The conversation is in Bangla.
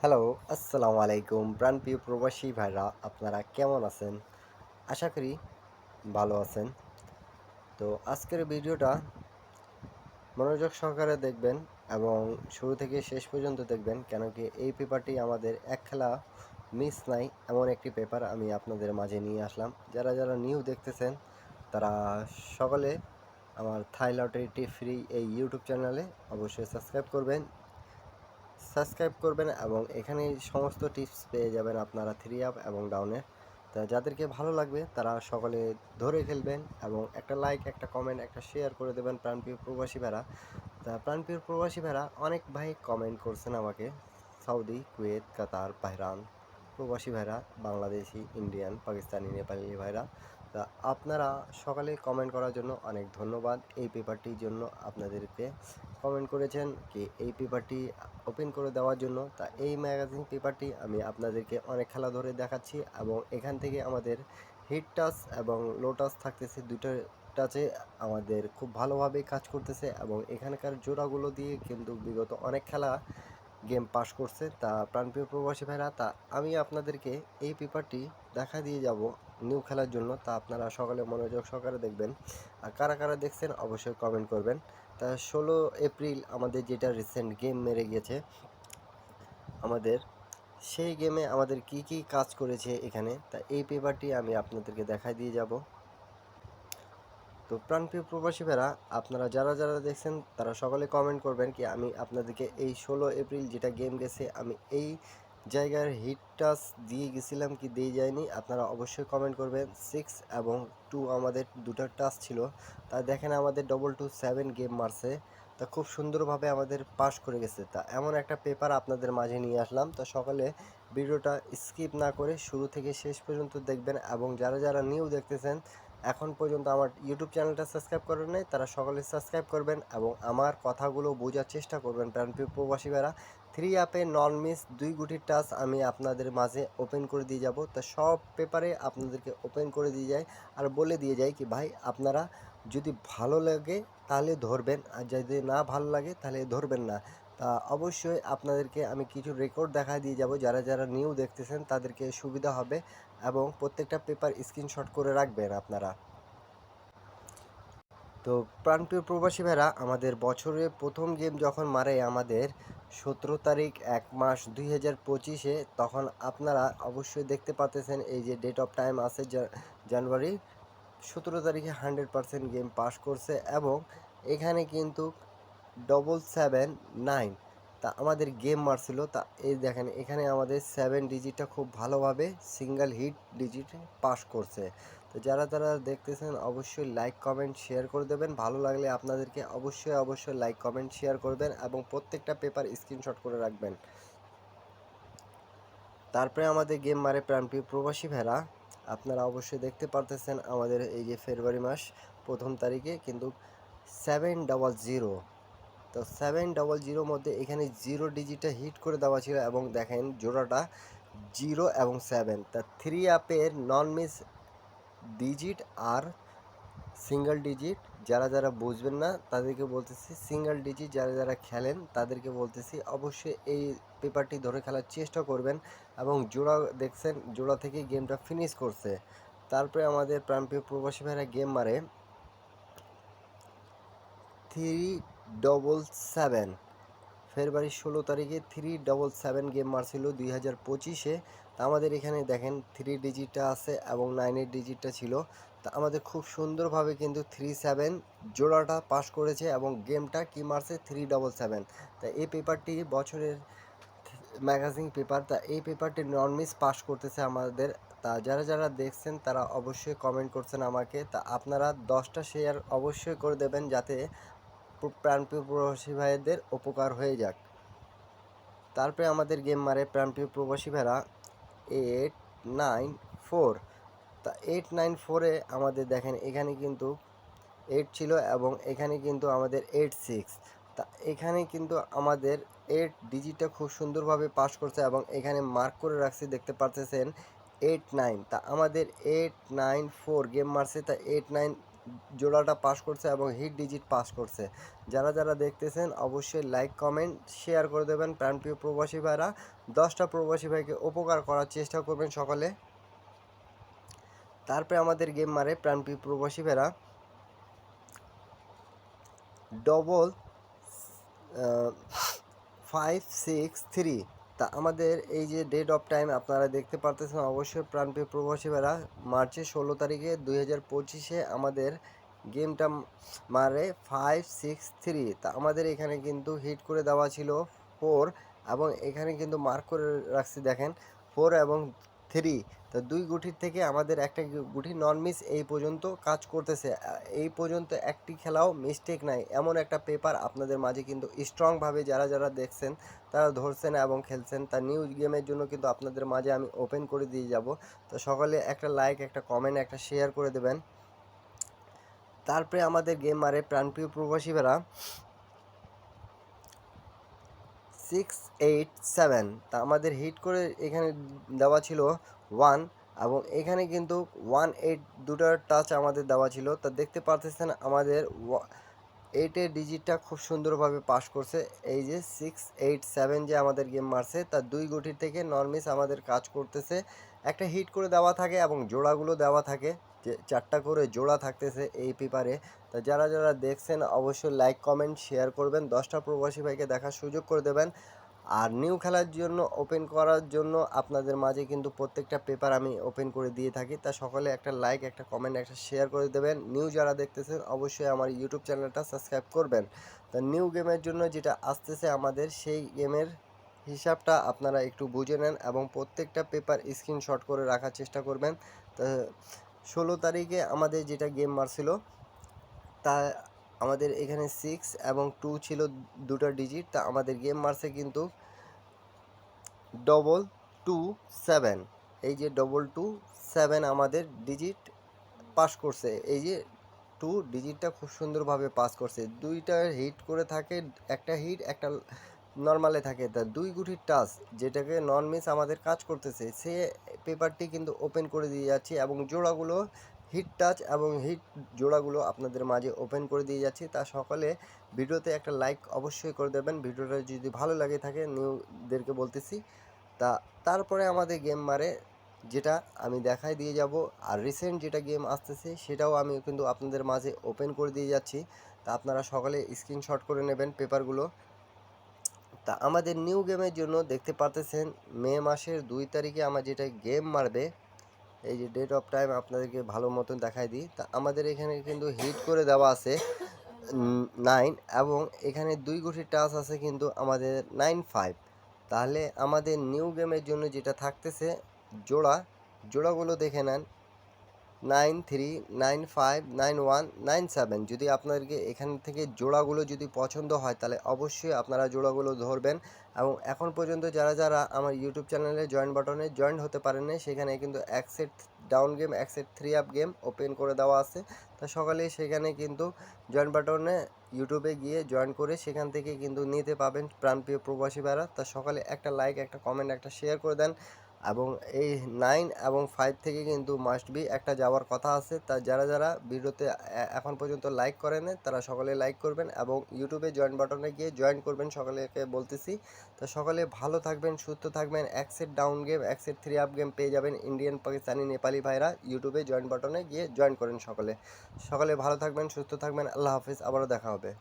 হ্যালো, আসসালামু আলাইকুম প্রাণপ্রিয় প্রবাসী ভাইরা আপনারা কেমন আছেন? আশা করি ভালো আছেন। তো আজকের ভিডিওটা মনোযোগ সহকারে দেখবেন এবং শুরু থেকে শেষ পর্যন্ত দেখবেন কেন কি এই পেপারটি আমাদের এক খেলা মিস নাই এমন একটি পেপার আমি আপনাদের মাঝে নিয়ে আসলাম। যারা নিউ দেখতেছেন তারা সকলে আমার থাই লটারি ফ্রি এই ইউটিউব চ্যানেলে অবশ্যই সাবস্ক্রাইব করবেন এবং এখানে সমস্ত টিপস পেয়ে যাবেন আপনারা থ্রি আপ এবং ডাউনের। তা যাদেরকে ভালো লাগবে তারা সকলে ধরে খেলবেন এবং একটা লাইক, একটা কমেন্ট, একটা শেয়ার করে দেবেন প্রাণপ্রিয় প্রবাসী ভাইরা। তা প্রাণপ্রিয় প্রবাসী ভাইরা অনেক ভাই কমেন্ট করছেন আমাকে, সৌদি, কুয়েত, কাতার, বাহরান প্রবাসী ভাইরা, বাংলাদেশি, ইন্ডিয়ান, পাকিস্তানি, নেপালি ভাইরা। তা আপনারা সকালে কমেন্ট করার জন্য অনেক ধন্যবাদ। এই পেপারটির জন্য আপনাদেরকে কমেন্ট করেছেন কি এই পেপারটি ওপেন করে দেওয়ার জন্য। তা এই ম্যাগাজিন পেপারটি আমি আপনাদেরকে অনেক খেলা ধরে দেখাচ্ছি এবং এখান থেকে আমাদের হিট টাচ এবং লো টাচ থাকতেছে, দুটো টাচে আমাদের খুব ভালোভাবে কাজ করতেছে এবং এখানকার জোড়াগুলো দিয়ে কিন্তু বিগত অনেক খেলা গেম পাস করছে। তা প্রাণপ্রিয় প্রবাসী ভাইরা, তা আমি আপনাদেরকে এই পেপারটি দেখা দিয়ে যাব নিউ খেলার জন্য। তা আপনারা সকালে মনোযোগ সহকারে দেখবেন আর কারা কারা দেখছেন অবশ্যই কমেন্ট করবেন। তা 16 এপ্রিল আমাদের যেটা রিসেন্ট গেম মেরে গিয়েছে আমাদের, সেই গেমে আমাদের কি কি কাজ করেছে এখানে, তা এই পেপারটি আমি আপনাদেরকে দেখাই দিয়ে যাব। তো প্রাণপ্রিয় প্রবাসী ভাইরা, আপনারা যারা দেখছেন তারা সকলে কমেন্ট করবেন কি আমি আপনাদেরকে এই 16 এপ্রিল যেটা গেম গেছে আমি এই জায়গার হিট টাচ দিয়ে গেছিলাম কি দিয়ে যায়নি, আপনারা অবশ্যই কমেন্ট করবেন। 6 এবং 2 আমাদের দুটো টাচ ছিল। তা দেখেন আমাদের 227 গেম মারছে। তা খুব সুন্দরভাবে আমাদের পাস করে গেছে। তা এমন একটা পেপার আপনাদের মাঝে নিয়ে আসলাম। তো সকালে ভিডিওটা স্কিপ না করে শুরু থেকে শেষ পর্যন্ত দেখবেন এবং যারা নিউ দেখতেছেন এখন পর্যন্ত আমার ইউটিউব চ্যানেলটা সাবস্ক্রাইব করেন নাই তারা সকলে সাবস্ক্রাইব করবেন এবং আমার কথাগুলো বোঝার চেষ্টা করবেন। প্রাণপ্রিয় প্রবাসী ভাইরা, থ্রি অ্যাপে নন মিস 2 গুটির টাচ আমি আপনাদের মাঝে ওপেন করে দিয়ে যাব। তা সব পেপারে আপনাদেরকে ওপেন করে দিয়ে যায় আর বলে দিয়ে যায় কি ভাই আপনারা যদি ভালো লাগে তাহলে ধরবেন আর যদি না ভালো লাগে তাহলে ধরবেন না। তা অবশ্যই আপনাদেরকে আমি কিছু রেকর্ড দেখা দিয়ে যাব, যারা নিউ দেখতেছেন তাদেরকে সুবিধা হবে এবং প্রত্যেকটা পেপার স্ক্রিনশট করে রাখবেন আপনারা। তো প্রাণপ্রিয় প্রবাসী ভাইরা, আমাদের বছরে প্রথম গেম যখন মারে আমাদের 17 তারিখ 1 মাস 2025-এ, তখন আপনারা অবশ্যই দেখতে পাচ্ছেন এই যে ডেট অফ টাইম আছে জানুয়ারি 17 তারিখে 100% গেম পাস করছে এবং এখানে কিন্তু 779 তা আমাদের গেম মারছিল। তা এই দেখেন এখানে আমাদের 7 ডিজিটটা খুব ভালোভাবে সিঙ্গেল হিট ডিজিট পাস করছে। তো যারা দেখতেছেন অবশ্যই লাইক কমেন্ট শেয়ার করে দেবেন, ভালো লাগলে আপনাদেরকে অবশ্যই লাইক কমেন্ট শেয়ার করবেন এবং প্রত্যেকটা পেপার স্ক্রিনশট করে রাখবেন। তারপরে আমাদের গেম মারে প্রাণপ্রিয় প্রবাসী ভাইরা, আপনারা অবশ্যই দেখতে পারতেছেন আমাদের এই যে ফেব্রুয়ারি মাস 1 তারিখে কিন্তু 700। তো 700 মধ্যে এখানে 0 ডিজিটটা হিট করে দেওয়া ছিল এবং দেখেন জোড়াটা 0 এবং 7। তা থ্রি অ্যাপের নন মিস ডিজিট আর সিঙ্গেল ডিজিট, যারা বুঝবেন না তাদেরকে বলতেছি, সিঙ্গেল ডিজিট যারা খেলেন তাদেরকে বলতেছি অবশ্যই এই পেপারটি ধরে খেলার চেষ্টা করবেন এবং জোড়া দেখছেন জোড়া থেকে গেমটা ফিনিশ করছে। তারপরে আমাদের প্রাণপ্রিয় প্রবাসী ভাইরা গেম মারে 377 ফেব্রুয়ারি 16 তারিখে 377 গেম মারছিল 2025-এ। তা আমাদের এখানে দেখেন 3 ডিজিটটা আছে এবং 9 ডিজিটটা ছিল। তা আমাদের খুব সুন্দরভাবে কিন্তু 37 জোড়াটা পাস করেছে এবং গেমটা কি মারছে 377। তা এই পেপারটি বছরের ম্যাগাজিন পেপার। তা এই পেপারটি নন মিস পাস করতেছে আমাদের। তা যারা দেখছেন তারা অবশ্যই কমেন্ট করছেন আমাকে। তা আপনারা 10টা শেয়ার অবশ্যই করে দেবেন যাতে প্রাণপ্রিয় প্রবাসী ভাইদের উপকার হয়ে যাক। তারপরে আমাদের গেম মারে প্রাণপ্রিয় প্রবাসী ভাইরা 894। তা 894-এ আমাদের দেখেন এখানে কিন্তু 8 ছিল এবং এখানে কিন্তু আমাদের 86। তা এখানে কিন্তু আমাদের 8 ডিজিটটা খুব সুন্দরভাবে পাস করছে এবং এখানে মার্ক করে রাখছি দেখতে পাচ্ছেন 89। তা আমাদের 894 গেম মারছে। তা 89 জোড়াটা পাস করছে এবং হিট ডিজিট পাস করছে। যারা যারা দেখতেছেন অবশ্যই লাইক কমেন্ট শেয়ার করে দেবেন প্রাণপ্রিয় প্রবাসী ভাইরা। 10টা প্রবাসী ভাইকে উপকার করার চেষ্টা করবেন সকলে। তারপরে আমাদের গেম মারে প্রাণপ্রিয় প্রবাসী ভাইরা ডবল 563। তা আমাদের এই যে ডেট অফ টাইম আপনারা দেখতে পারতেছেন অবশ্যই প্রাণপ্রিয় প্রবাসী ভাইরা, মার্চের 16 তারিখে 2025-এ আমাদের গেমটা মারে 563। তা আমাদের এখানে কিন্তু হিট করে দেওয়া ছিল 4, এবং এখানে কিন্তু মার্ক করে রাখছি দেখেন 4 এবং 3। তা দুই গুটির থেকে আমাদের একটা গুটি নন মিস এই পর্যন্ত কাজ করতেছে। এই পর্যন্ত একটি খেলাও মিস্টেক নাই, এমন একটা পেপার আপনাদের মাঝে কিন্তু স্ট্রংভাবে যারা যারা দেখছেন তারা ধরছেন এবং খেলছেন। তা নিউ গেমের জন্য কিন্তু আপনাদের মাঝে আমি ওপেন করে দিয়ে যাব। তো সকলে একটা লাইক, একটা কমেন্ট, একটা শেয়ার করে দেবেন। তারপরে আমাদের গেম মারে প্রাণপ্রিয় প্রবাসীরা 687। তা আমাদের হিট করে এখানে দেওয়া ছিল 1, এবং এখানে কিন্তু 18 দুটার টাচ আমাদের দেওয়া ছিল। তা দেখতে পারতেছেন আমাদের 8-এর ডিজিটটা খুব সুন্দরভাবে পাস করছে। এই যে 687 যে আমাদের গেম মারছে তার দুই গুটির থেকে নর্মিস আমাদের কাজ করতেছে। একটা হিট করে দেওয়া থাকে এবং জোড়াগুলো দেওয়া থাকে, যে 4টা করে জোড়া থাকতেছে এই পেপারে। তা যারা যারা দেখছেন অবশ্যই লাইক কমেন্ট শেয়ার করবেন, 10টা প্রবাসী ভাইকে দেখার সুযোগ করে দেবেন। আর নিউ খেলার জন্য ওপেন করার জন্য আপনাদের মাঝে কিন্তু প্রত্যেকটা পেপার আমি ওপেন করে দিয়ে থাকি। তা সকলে একটা লাইক, একটা কমেন্ট, একটা শেয়ার করে দেবেন। নিউ যারা দেখতেছেন অবশ্যই আমার ইউটিউব চ্যানেলটা সাবস্ক্রাইব করবেন। তা নিউ গেমের জন্য যেটা আসতেছে আমাদের সেই গেমের হিসাবটা আপনারা একটু বুঝে নেন এবং প্রত্যেকটা পেপার স্ক্রিনশট করে রাখার চেষ্টা করবেন। তা 16 তারিখে আমাদের যেটা গেম মারছিল তা আমাদের এখানে 6 এবং 2 ছিল দুটো ডিজিট। তা আমাদের গেম মারছে কিন্তু 227। এই যে 227 আমাদের ডিজিট পাস করছে। এই যে 2 ডিজিটটা খুব সুন্দরভাবে পাস করছে। দুইটা হিট করে থাকে, একটা হিট একটা নর্মালে থাকে। তা দুই গুটির টাচ যেটাকে নন মিস আমাদের কাজ করতেছে, সে পেপারটি কিন্তু ওপেন করে দিয়ে যাচ্ছি এবং জোড়াগুলো হিট টাচ এবং হিট জোড়াগুলো আপনাদের মাঝে ওপেন করে দিয়ে যাচ্ছি। তা সকলে ভিডিওতে একটা লাইক অবশ্যই করে দেবেন, ভিডিওটা যদি ভালো লাগে থাকে নিউদেরকে বলতেছি। তা তারপরে আমাদের গেম মারে যেটা আমি দেখাই দিয়ে যাব, আর রিসেন্ট যেটা গেম আসতেছে সেটাও আমি কিন্তু আপনাদের মাঝে ওপেন করে দিয়ে যাচ্ছি। তা আপনারা সকলে স্ক্রিনশট করে নেবেন পেপারগুলো। তা আমাদের নিউ গেমের জন্য দেখতে পারতেছেন মে মাসের 2 তারিখে আমার যেটা গেম মারবে, এই যে ডেট অফ টাইম আপনাদেরকে ভালো মতন দেখাই দিই। তা আমাদের এখানে কিন্তু হিট করে দেওয়া আছে 9, এবং এখানে দুই গুটির টাচ আছে কিন্তু আমাদের 95। তাহলে আমাদের নিউ গেমের জন্য যেটা থাকতেছে জোড়াগুলো দেখে নেন 93, 95, 91, 97। যদি আপনাদেরকে এখান থেকে জোড়াগুলো যদি পছন্দ হয় তাহলে অবশ্যই আপনারা জোড়াগুলো ধরবেন। এবং এখন পর্যন্ত যারা যারা আমার ইউটিউব চ্যানেলে জয়েন বাটনে জয়েন হতে পারেন না, সেখানে কিন্তু এক সেট ডাউন গেম, এক সেট 3 আপ গেম ওপেন করে দেওয়া আছে। তা সকালেই সেখানে কিন্তু জয়েন বাটনে ইউটিউবে গিয়ে জয়েন করে সেখান থেকে কিন্তু নিতে পাবেন প্রাণপ্রিয় প্রবাসী ভাইরা। তা সকালে একটা লাইক, একটা কমেন্ট, একটা শেয়ার করে দেন। এবং এই 9 এবং 5 থেকে কিন্তু মাস্ট বি একটা যাওয়ার কথা আছে। তা যারা যারা ভিডিওতে এখন পর্যন্ত লাইক করেন তারা সকলে লাইক করবেন এবং ইউটিউবে জয়েন বাটনে গিয়ে জয়েন করবেন, সকলেকে বলতেছি। তো সকলে ভালো থাকবেন, সুস্থ থাকবেন। এক সেট ডাউন গেম, এক সেট 3 আপ গেম পেয়ে যাবেন ইন্ডিয়ান, পাকিস্তানি, নেপালি ভাইরা। ইউটিউবে জয়েন বাটনে গিয়ে জয়েন করেন সকলে। সকলে ভালো থাকবেন, সুস্থ থাকবেন। আল্লাহ হাফিজ, আবারও দেখা হবে।